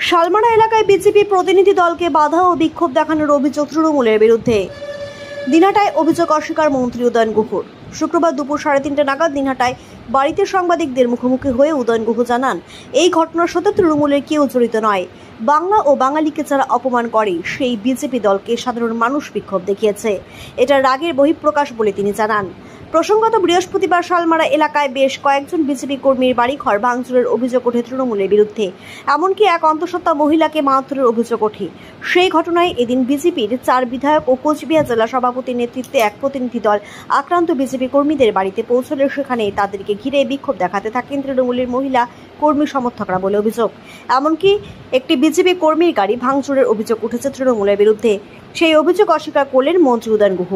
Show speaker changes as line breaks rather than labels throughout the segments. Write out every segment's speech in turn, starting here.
শালমারা এলাকায় বিজেপি প্রতিনিধি দলকে বাধা ও বিক্ষোভ দেখানোর অভিযোগ তৃণমূলের বিরুদ্ধে। দিনহাটায় অভিযোগ অস্বীকার মন্ত্রী উদয়ন গুহর। শুক্রবার দুপুর 3:30 নাগাদ দিনহাটায় বাড়িতে সাংবাদিকদের মুখোমুখি হয়ে উদয়ন গুহ জানান, এই ঘটনার সাথে তৃণমূলের কেউ জড়িত নয়। বাংলা ও বাঙালিকে যারা অপমান করে সেই বিজেপি দলকে সাধারণ মানুষ বিক্ষোভ দেখিয়েছে, এটা রাগের বহিঃপ্রকাশ বলে তিনি জানান। প্রসঙ্গত বৃহস্পতিবার শালমারা এলাকায় বেশ কয়েকজন বিজেপি কর্মীর বাড়িঘর ভাঙচুরের অভিযোগ ওঠে তৃণমূলের বিরুদ্ধে। এমনকি এক অন্তঃসত্ত্বা মহিলাকে মারধরের অভিযোগ ওঠে। সেই ঘটনায় এদিন বিজেপির 4 বিধায়ক ও কোচবিহার জেলা সভাপতির নেতৃত্বে এক প্রতিনিধি দল আক্রান্ত বিজেপি কর্মীদের বাড়িতে পৌঁছলে সেখানে তাদেরকে ঘিরে বিক্ষোভ দেখাতে থাকেন তৃণমূলের মহিলা কর্মী সমর্থকরা বলে অভিযোগ। এমনকি একটি বিজেপি কর্মীর গাড়ি ভাঙচুরের অভিযোগ উঠেছে তৃণমূলের বিরুদ্ধে। সেই অভিযোগ অস্বীকার করলেন মন্ত্রী উদয়ন গুহ।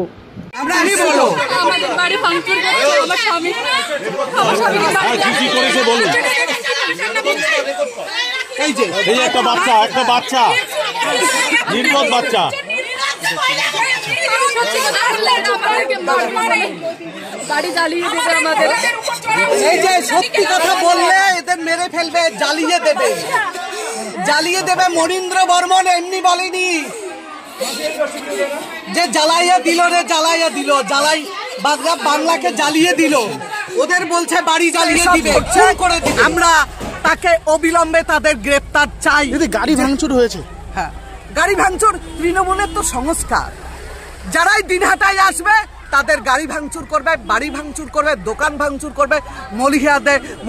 বাড়ি জ্বালিয়ে দেবে আমাদের।
এই যে সত্যি কথা বললে এদের মেরে ফেলবে, জ্বালিয়ে দেবে। মনীন্দ্র বর্মন এমনি বলেনি যে জ্বালাইয়া দিল, বাংলাকে জ্বালিয়ে দিল। ওদের বলছে বাড়ি জ্বালিয়ে দিবে, করে দিবে। আমরা তাকে অবিলম্বে তাদের গ্রেপ্তার চাই।
যদি গাড়ি ভাঙচুর হয়েছে,
হ্যাঁ, গাড়ি ভাঙচুর তৃণমূলের তো সংস্কার। যারাই দিনহাটায় আসবে তাদের গাড়ি ভাঙচুর করবে, বাড়ি ভাঙচুর করবে, দোকান ভাঙচুর করবে,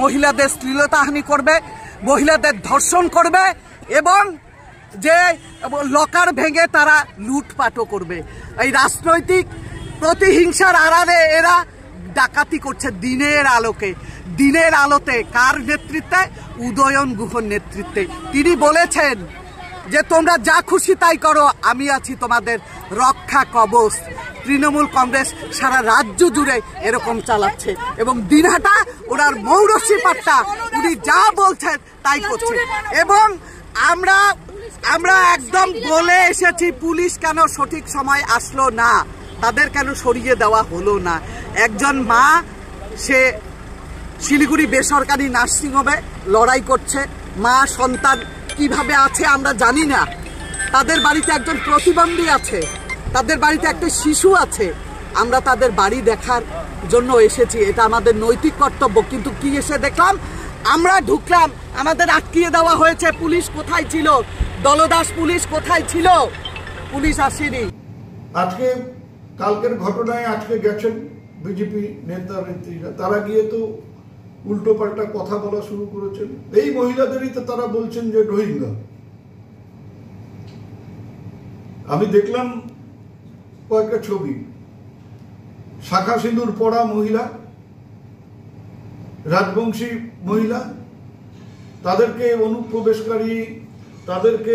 মহিলাদের শ্লীলতাহানি করবে, মহিলাদের ধর্ষণ করবে এবং যে লকার ভেঙে তারা লুটপাটও করবে। এই রাজনৈতিক প্রতিহিংসার আড়ালে এরা ডাকাতি করছে দিনের আলোতে। কার নেতৃত্বে? উদয়ন গুহর নেতৃত্বে। তিনি বলেছেন যে তোমরা যা খুশি তাই করো, আমি আছি তোমাদের রক্ষা কবচ। তৃণমূল কংগ্রেস সারা রাজ্য জুড়ে এরকম চালাচ্ছে এবং দিনহাটা ওনার মৌরসি পাট্টা, উনি যা বলছেন তাই করছে। এবং আমরা একদম বলে এসেছি, পুলিশ কেন সঠিক সময় আসলো না, তাদের কেন সরিয়ে দেওয়া হলো না। একজন মা, সে শিলিগুড়ি বেসরকারি নার্সিংহোমে লড়াই করছে, মা সন্তান কিভাবে আছে আমরা জানি না। তাদের বাড়িতে একজন প্রতিবন্ধী আছে, তাদের বাড়িতে একটা শিশু আছে। আমরা তাদের বাড়ি দেখার জন্য এসেছি, এটা আমাদের নৈতিক কর্তব্য। কিন্তু কি এসে দেখলাম, আমরা ঢুকলাম, আমাদের আটকিয়ে দেওয়া হয়েছে। পুলিশ কোথায় ছিল? দলদাস পুলিশ কোথায় ছিল? পুলিশ আসেনি।
আজকে কালকের ঘটনায় আজকে গেছেন বিজেপি নেতা নেত্রীরা, তারা গিয়ে তো উল্টো পাল্টা কথা বলা শুরু করেছেন। এই মহিলাদেরই তো তারা বলছেন যে রোহিঙ্গা। আমি দেখলাম কয়েকটা ছবি, শাখা সিঁদুর পরা মহিলা, রাজবংশী মহিলা, তাদেরকে অনুপ্রবেশকারী, তাদেরকে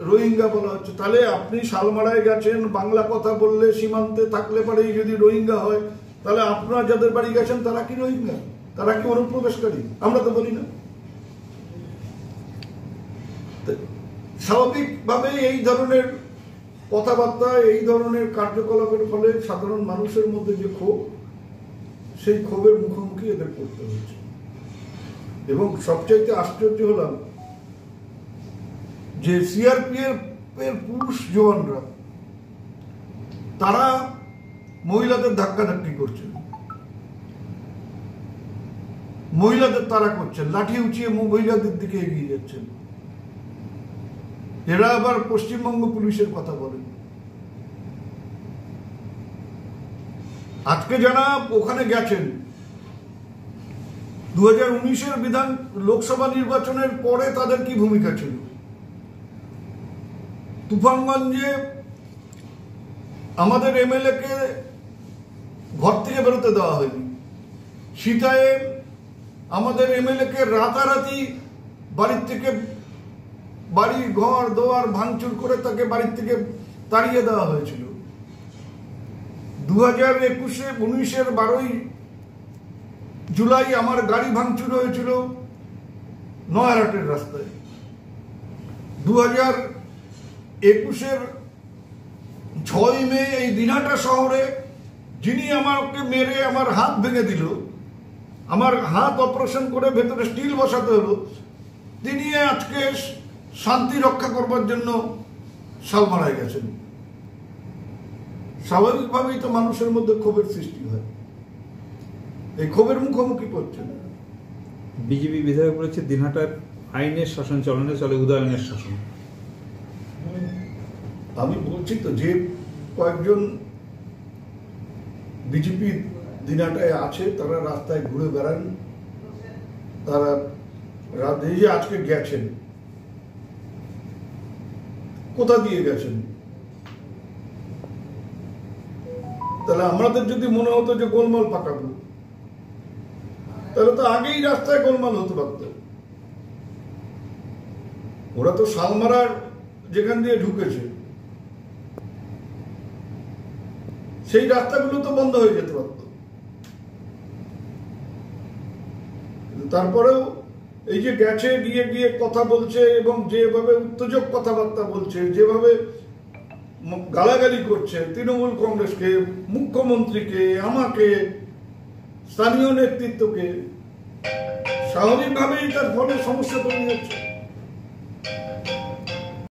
রোহিঙ্গা বলা হচ্ছে। তাহলে আপনি শালমারায় গেছেন, বাংলা কথা বললে সীমান্তে থাকলে পরেই যদি রোহিঙ্গা হয়, তাহলে আপনারা যাদের বাড়ি গেছেন তারা কি রোহিঙ্গা? তারা কি অনুপ্রবেশকারী? আমরা তো বলি না। স্বাভাবিকভাবে এই ধরনের কথাবার্তা, এই ধরনের কার্যকলাপের ফলে সাধারণ মানুষের মধ্যে যে ক্ষোভ, সেই ক্ষোভের মুখোমুখি এদের করতে হচ্ছে। এবং সবচাইতে আশ্চর্য হলাম যে সিআরপিএফ এর পুরুষ জওয়ানরা তারা মহিলাদের ধাক্কাধাক্কি করছেন, মহিলাদের তারা করছেন, লাঠি উঁচিয়ে মহিলাদের দিকে এগিয়ে যাচ্ছেন। এরা আবার পশ্চিমবঙ্গ পুলিশের কথা বলেন। আজকে যারা ওখানে গেছেন, 2019-এর লোকসভা নির্বাচনের পরে তাদের কি ভূমিকা ছিল? তুফানগঞ্জে আমাদের এমএলএ কে ঘর থেকে বেরোতে দেওয়া হয়নি। সীতায় আমাদের এমএলএ কে রাতারাতি বাড়ির থেকে, বাড়ি ঘর দোয়ার ভাঙচুর করে তাকে বাড়ির থেকে তাড়িয়ে দেওয়া হয়েছিল। 2019-এর 12ই জুলাই আমার গাড়ি ভাঙচুর হয়েছিল নয়ারহাটের রাস্তায়। 2021-এর 6ই মে এই দিনহাটা শহরে যিনি আমাকে মেরে আমার হাত ভেঙে দিল, আমার হাত অপারেশন করে ভেতরে স্টিল বসাতে হলো, তিনি আজকে শান্তি রক্ষা করবার জন্য শালমারায় গেছেন। স্বাভাবিকভাবেই তো মানুষের মধ্যে ক্ষোভের সৃষ্টি হয়, এই ক্ষোভের মুখোমুখি পড়ছেন।
বিজেপি বিধায়ক বলেছে দিনহাটার আইনের শাসন চলনে চলে উদয়নের শাসন।
আমি বলছি তো যে কয়েকজন বিজেপি দিনহাটায় আছে তারা রাস্তায় ঘুরে বেড়ান, তারা এই যে আজকে গেছেন, কোথা দিয়ে গেছেন? তাহলে আমাদের যদি মনে হতো যে গোলমাল পাকাবো, তাহলে তো আগেই রাস্তায় গোলমাল হতে পারত। ওরা তো শালমারার যেখান দিয়ে ঢুকেছে সেই রাস্তাগুলো তো বন্ধ হয়ে যেতে পারত। তারপরেও এই যে গেছে, গিয়ে গিয়ে কথা বলছে এবং যেভাবে উত্তেজক কথাবার্তা বলছে, যেভাবে গালাগালি করছে তৃণমূল কংগ্রেসকে, মুখ্যমন্ত্রীকে, আমাকে, স্থানীয় নেতৃত্বকে, স্বাভাবিকভাবেই তার ফলে সমস্যা তৈরি হচ্ছে।